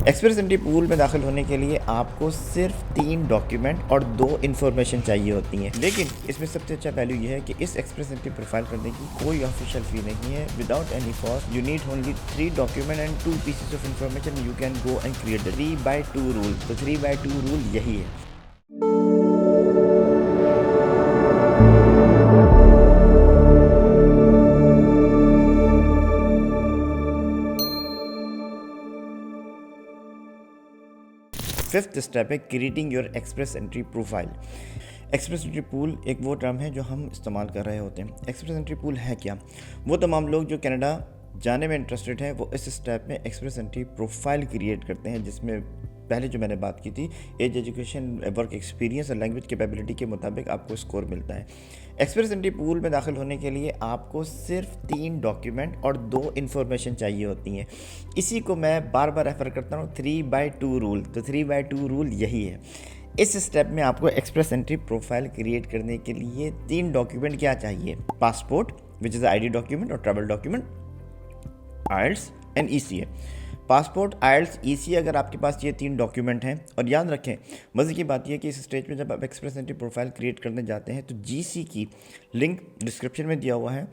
Express entry pool में दाखिल होने के लिए आपको सिर्फ 3 डॉक्यूमेंट और 2 इन्फॉर्मेशन चाहिए होती हैं, लेकिन इसमें सबसे अच्छा वैल्यू ये है कि इस एक्सप्रेस एंट्री प्रोफाइल करने की कोई ऑफिशियल फी नहीं है। Without any cost you need only 3 document and 2 pieces of information. You can go and create the 3x2 rule. तो 3x2 रूल यही है। फिफ्थ स्टेप है creating your express entry profile. Express entry pool एक वो term है जो हम इस्तेमाल कर रहे होते हैं। एक्सप्रेस एंट्री पूल है क्या? वो तमाम लोग जो कनाडा जाने में इंटरेस्टेड हैं वो इस स्टेप में एक्सप्रेस एंट्री प्रोफाइल क्रिएट करते हैं, जिसमें पहले जो मैंने बात की थी एज, एजुकेशन, वर्क एक्सपीरियंस और लैंग्वेज कैपेबिलिटी के मुताबिक आपको स्कोर मिलता है। एक्सप्रेस एंट्री पूल में दाखिल होने के लिए आपको सिर्फ 3 डॉक्यूमेंट और 2 इन्फॉर्मेशन चाहिए होती हैं। इसी को मैं बार बार रेफर करता हूँ 3x2 रूल। तो 3x2 रूल यही है। इस स्टेप में आपको एक्सप्रेस एंट्री प्रोफाइल क्रिएट करने के लिए 3 डॉक्यूमेंट क्या चाहिए? Passport which is ID document और travel document, IELTS and ECA. Passport, IELTS, ECA अगर आपके पास ये 3 डॉक्यूमेंट हैं। और याद रखें, मज़े की बात यह है कि इस स्टेज में जब आप एक्सप्रेस एंट्री प्रोफाइल क्रिएट करने जाते हैं तो जीसी की लिंक डिस्क्रिप्शन में दिया हुआ है।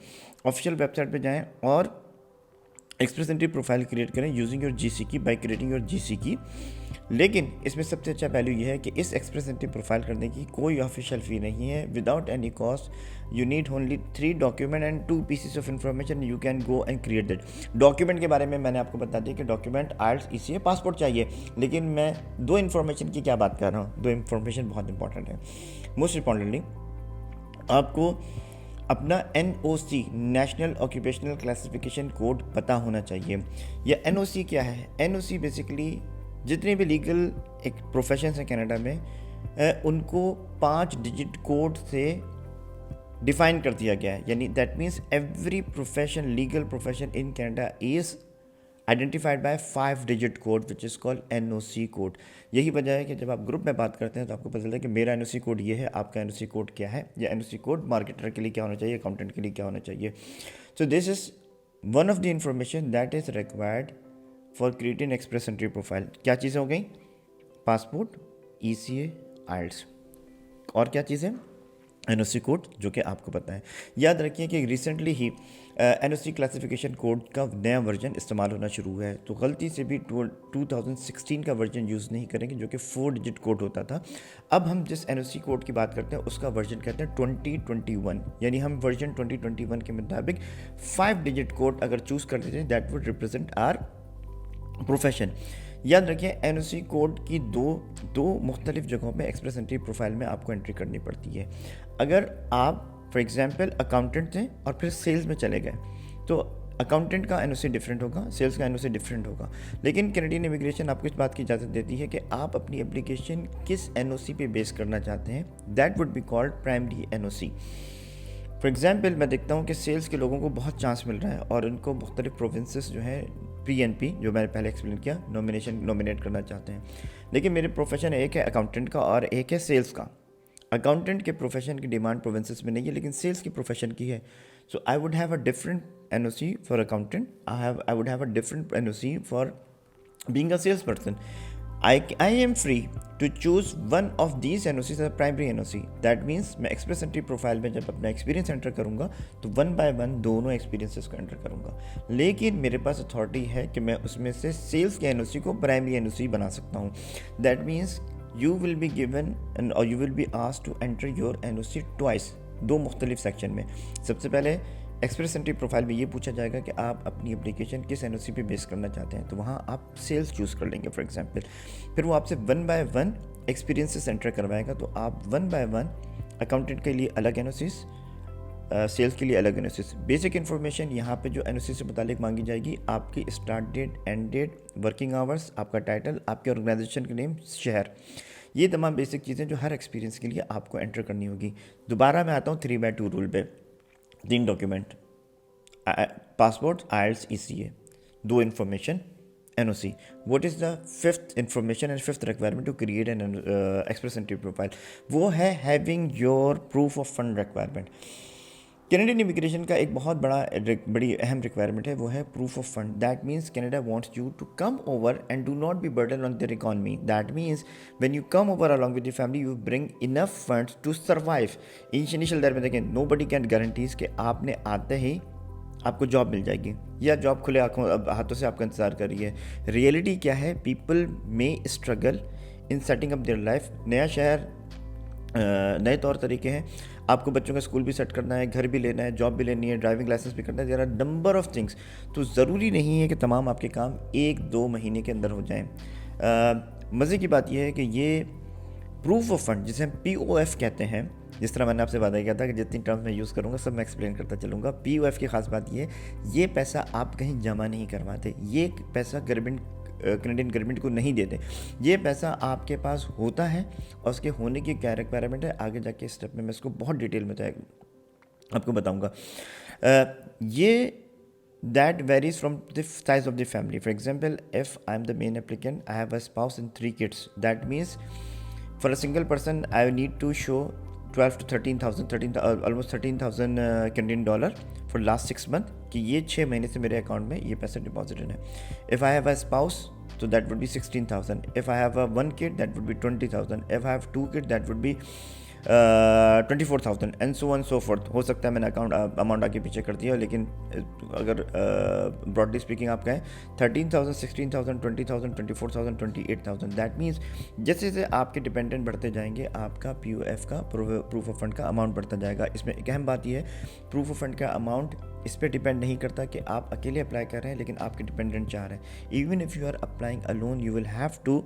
ऑफिशियल वेबसाइट पे जाएं और एक्सप्रेस एंट्री प्रोफाइल क्रिएट करें यूजिंग योर जीसी की, बाय क्रिएटिंग योर जीसी की। लेकिन इसमें सबसे अच्छा वैल्यू ये है कि इस एक्सप्रेस एंट्री प्रोफाइल करने की कोई ऑफिशियल फ़ी नहीं है। Without any cost you need only 3 document and 2 pieces of information. You can go and create that. Document के बारे में मैंने आपको बता दिया कि डॉक्यूमेंट आइल्स, ईसीए, पासपोर्ट चाहिए, लेकिन मैं 2 इन्फॉर्मेशन की क्या बात कर रहा हूँ। 2 इन्फॉर्मेशन बहुत इंपॉर्टेंट है। मोस्ट इंपॉर्टेंटली आपको अपना NOC, national occupational classification code पता होना चाहिए। या NOC क्या है? NOC बेसिकली जितने भी लीगल एक प्रोफेशन हैं कनाडा में उनको 5 डिजिट कोड से डिफाइन कर दिया गया है। यानी that means every profession, legal profession in Canada is identified by 5 digit code which is called NOC code. यही वजह है कि जब आप ग्रुप में बात करते हैं तो आपको पता चलता है कि मेरा NOC कोड ये है, आपका NOC कोड क्या है, या NOC कोड मार्केटर के लिए क्या होना चाहिए, अकाउंटेंट के लिए क्या होना चाहिए। So this is one of the information that is required for creating express entry profile. क्या चीज़ें हो गई? पासपोर्ट, ECA, आइल्स, और क्या चीज़ें? NOC कोड, जो कि आपको पता है। याद रखिए कि रिसेंटली ही NOC क्लासिफिकेशन कोड का नया वर्जन इस्तेमाल होना शुरू हुआ है, तो गलती से भी 2016 का वर्जन यूज़ नहीं करेंगे जो कि 4 डिजिट कोड होता था। अब हम जिस NOC कोड की बात करते हैं उसका वर्जन कहते हैं 2021। यानी हम वर्जन 2021 के मुताबिक 5 डिजिट कोड अगर चूज़ कर देते हैं that would represent are profession. याद रखिए NOC कोड की दो मुख्तलिफ जगहों पे एक्सप्रेस एंट्री प्रोफाइल में आपको एंट्री करनी पड़ती है। अगर आप फॉर एग्जांपल अकाउंटेंट थे और फिर सेल्स में चले गए तो अकाउंटेंट का NOC डिफरेंट होगा, सेल्स का NOC डिफरेंट होगा। लेकिन कैनेडियन इमिग्रेशन आपको इस बात की इजाज़त देती है कि आप अपनी एप्लीकेशन किस NOC पे बेस करना चाहते हैं, that would be called primary NOC। For example मैं देखता हूँ कि सेल्स के लोगों को बहुत चांस मिल रहा है और उनको मुख्तलिफ प्रोविंसेस जो हैं PNP, जो मैंने पहले एक्सप्लेन किया, नॉमिनेट करना चाहते हैं। लेकिन मेरे प्रोफेशन एक है अकाउंटेंट का और एक है सेल्स का। अकाउंटेंट के प्रोफेशन की डिमांड प्रोविंसेस में नहीं है, लेकिन सेल्स की प्रोफेशन की है। So I would have a different NOC for accountant, I would have a different NOC for being a salesperson. I am free to choose one of these NOCs as a primary NOC. That means मैं express entry profile में जब अपना experience enter करूँगा तो 1 by 1 दोनों experiences को enter करूँगा। लेकिन मेरे पास अथॉरिटी है कि मैं उसमें से सेल्स के NOC को प्राइमरी NOC बना सकता हूँ। That means you will be given और you will be asked to enter your NOC twice, 2 मुख्तलिफ सेक्शन में। सबसे पहले एक्सप्रेस एंट्री प्रोफाइल में ये पूछा जाएगा कि आप अपनी एप्लीकेशन किस NOC पे बेस करना चाहते हैं, तो वहाँ आप सेल्स चूज़ कर लेंगे फॉर एग्जांपल। फिर वो आपसे 1 by 1 एक्सपीरियंसेस एंटर करवाएगा, तो आप 1 by 1 अकाउंटेंट के लिए अलग NOCs, सेल्स के लिए अलग NOCs। बेसिक इन्फॉर्मेशन यहाँ पे जो NOC से मुतालिक मांगी जाएगी, आपकी start date, end date, working hours, आपका टाइटल, आपके ऑर्गेनाइजेशन का नेम, शहर, ये तमाम बेसिक चीज़ें जो हर एक्सपीरियंस के लिए आपको एंटर करनी होगी। दोबारा मैं आता हूँ 3x2 रूल पे। 3 document, passport, IELTS, ECA, 2 information, NOC। What is the fifth information and fifth requirement to create an express entry profile? वो है having your proof of fund requirement. Canadian immigration का एक बहुत बड़ी अहम रिक्वायरमेंट है, वो है proof of fund. That means Canada wants you to come over and do not be burden on their economy. That means when you come over along with your family you bring enough funds to survive. Initial दर में देखें, no buddy can guarantees कि आपने आते ही आपको job मिल जाएगी या job खुले हाथों से आपका इंतज़ार कर रही है। रियलिटी क्या है, people may struggle in setting up their life. नया शहर, नए तौर तरीके हैं, आपको बच्चों का स्कूल भी सेट करना है, घर भी लेना है, जॉब भी लेनी है, ड्राइविंग लाइसेंस भी करना है, there are number of things. तो ज़रूरी नहीं है कि तमाम आपके काम 1-2 महीने के अंदर हो जाएं। मज़े की बात यह है कि ये प्रूफ ऑफ फंड, जिसे हम POF कहते हैं, जिस तरह मैंने आपसे वादा किया था कि जितनी टर्म्स मैं यूज़ करूँगा सब मैं एक्सप्लेन करता चलूँगा। POF की ख़ास बात ये पैसा आप कहीं जमा नहीं करवाते, ये पैसा कैनेडियन गवर्नमेंट को नहीं देते। ये पैसा आपके पास होता है और उसके होने की क्या रिक्वायरमेंट है, आगे जाके स्टेप में मैं इसको बहुत डिटेल में आपको बताऊँगा। ये that varies from the size of the family. For example, if I'm the main applicant, I have a spouse and 3 kids. That means for a single person I need to show 12 to 13,000 almost 13,000 Canadian dollar for last 6 months कि ये 6 महीने से मेरे account में ये पैसा deposited है। If I have a spouse, so that would be 16,000. If I have a 1 kid, that would be 20,000. If I have 2 kids, that would be 24,000 and so on so fourth. हो सकता है मैंने amount आगे पीछे कर दिया, लेकिन अगर ब्रॉडली स्पीकिंग आप कहें 13,000, 16,000, 20,000, 24,000, 28,000। दैट मीन्स जैसे जैसे आपके डिपेंडेंट बढ़ते जाएंगे आपका POF का प्रूफ ऑफ फंड का अमाउंट बढ़ता जाएगा। इसमें एक अहम बात यह है, प्रूफ ऑफ फंड का अमाउंट इस पर डिपेंड नहीं करता कि आप अकेले अप्लाई कर रहे हैं लेकिन आपके डिपेंडेंट चाह रहे हैं। Even if you are applying alone you will have to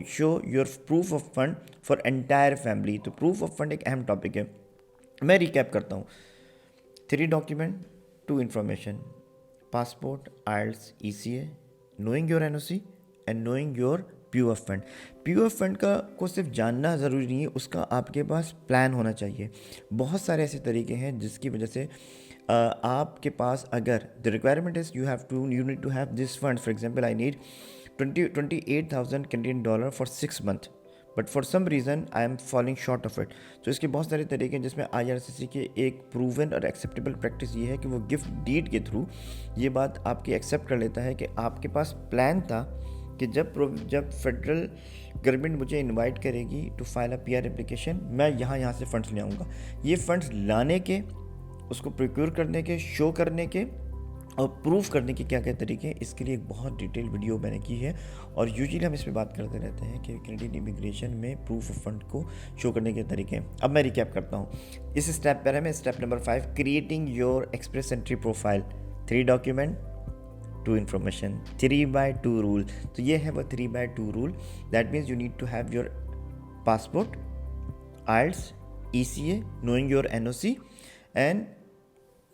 show your proof of fund for entire family. तो प्रूफ ऑफ फंड एक अहम टॉपिक है। मैं रिकैप करता हूँ। 3 document, 2 information, passport, IELTS, ECA, knowing your NOC and knowing your POF fund. POF fund को सिर्फ जानना ज़रूरी नहीं है, उसका आपके पास प्लान होना चाहिए। बहुत सारे ऐसे तरीके हैं जिसकी वजह से आपके पास अगर the requirement is you need to have this fund. For example I need 28,000 Canadian dollar for 6 months, but for some reason I am falling short of it. तो इसके बहुत सारे तरीके हैं जिसमें IRCC के एक प्रूवन और एक्सेप्टेबल प्रैक्टिस ये है कि वो गिफ्ट डीड के थ्रू ये बात आपकी एक्सेप्ट कर लेता है कि आपके पास प्लान था कि जब फेडरल गवर्नमेंट मुझे इनवाइट करेगी to file a PR application, मैं यहाँ से फ़ंड्स ले आऊँगा। ये फ़ंड्स लाने के, उसको प्रोक्योर करने के, शो करने के और प्रूफ करने के क्या क्या तरीके हैं, इसके लिए एक बहुत डिटेल वीडियो मैंने की है। और यूजुअली हम इस पर बात करते रहते हैं कि कैनेडियन इमिग्रेशन में प्रूफ ऑफ फंड को शो करने के तरीके हैं। अब मैं रिकैप करता हूँ। इस स्टेप पर है मैं step number 5, creating your express entry profile. 3 document, 2 information, 3x2 rule. तो ये है वो 3x2 rule. That means you need to have your passport, IELTS, ECA, knowing your NOC and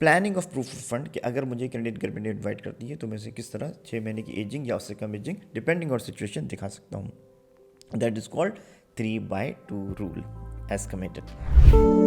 planning of proof of fund कि अगर मुझे Canadian government invite करती है तो मैं उसे किस तरह 6 महीने की एजिंग या उससे कम एजिंग डिपेंडिंग ऑन सिचुएशन दिखा सकता हूँ। That is called 3x2 rule as committed.